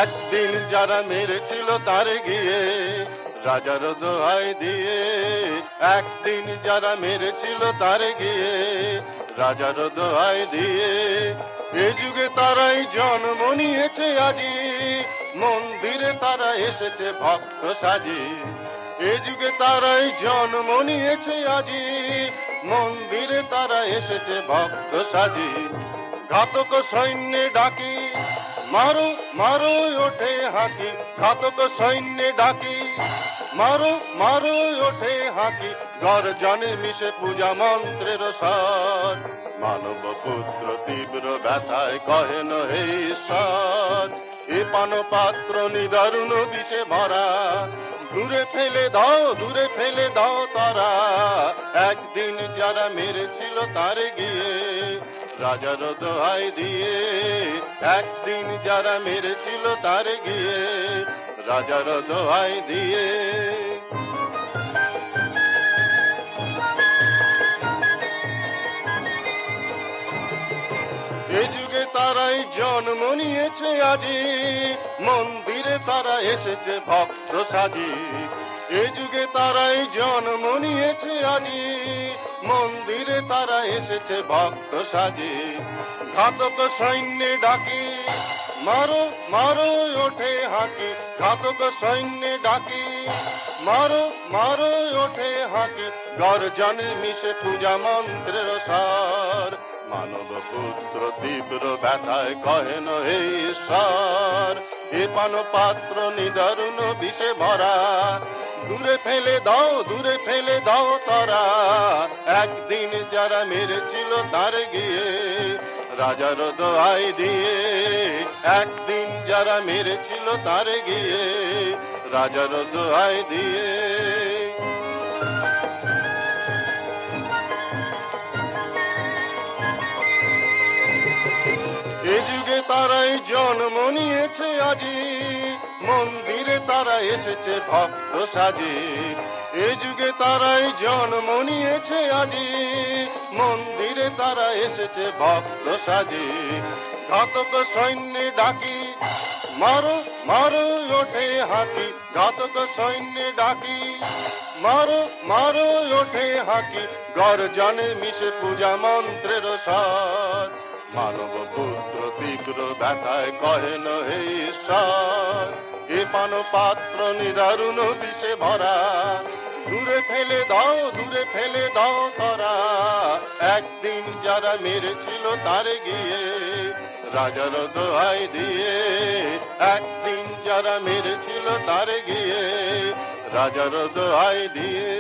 একদিন যারা মেরেছিল তারে গিয়ে রাজার দোহাই দিয়ে, একদিন যারা মেরেছিল তারে গিয়ে রাজার দোহাই দিয়ে, এ যুগে তারাই জন্ম নিয়েছে আজি, মন্দিরে তারা এসেছে ভক্ত সাজি। এ যুগে তারাই জন্ম নিয়েছে আজি, মন্দিরে তারা এসেছে ভক্ত সাজি। ঘাতক সৈন্যে ডাকি মারো মারো ওঠে হাঁকি, ঘাতক সৈন্যে ডাকি মারো মারো ওঠে হাঁকি, গর্জনে মিশে পূজা মন্ত্রের স্বর। মানব পুত্র তীব্র ব্যথায় কহেন হে ঈশ্বর, এ পান পাত্র নিদারুণ বিষে ভরা, দূরে ফেলে দাও দূরে ফেলে দাও তারা। একদিন যারা মেরেছিল তারে গিয়ে রাজার দোহাই দিয়ে, একদিন যারা মেরেছিল তারে গিয়ে রাজার দোহাই দিয়ে। এ যুগে তারাই জন্ম নিয়েছে আজি, মন্দিরে তারা এসেছে ভক্ত সাজি। এ যুগে তারাই জন্ম নিয়েছে আজি, মন্দিরে তারা এসেছে ভক্ত সাজি। ঘাতক সৈন্যে ডাকি মারো মারো ওঠে হাঁকি, ঘাতক সৈন্যে ডাকি মারো মারো ওঠে হাঁকি, গর্জনে মিশে পূজা মন্ত্রের স্বর। মানব পুত্র তীব্র ব্যথায় কহেন হে ঈশ্বর, এ পান পাত্র নিদারুণ বিষে ভরা, দূরে ফেলে দাও দূরে ফেলে দাও তারা। একদিন যারা মেরেছিল তারে গিয়ে রাজার দোহাই দিয়ে, একদিন যারা মেরেছিল তারে গিয়ে রাজার দোহাই দিয়ে। এ যুগে তারাই জন্ম নিয়েছে আজি, মন্দিরে তারা এসেছে ভক্ত সাজি। এ যুগে তারাই জন্ম নিয়েছে আজি, মন্দিরে তারা এসেছে ভক্ত সাজি। ঘাতক সৈন্যে ডাকি মারো মারো ওঠে হাঁকি, ঘাতক সৈন্যে ডাকি মারো মারো ওঠে হাঁকি, গর্জনে মিশে পূজা মন্ত্রের স্বর। মানব পুত্র তীব্র ব্যথায় কহেন হে ঈশ্বর, এ পান পাত্র নিদারুণ বিষে ভরা, দূরে ফেলে দাও দূরে ফেলে দাও তারা। একদিন যারা মেরেছিল তারে গিয়ে রাজার দোহাই দিয়ে, একদিন যারা মেরেছিল তারে গিয়ে রাজার দোহাই দিয়ে।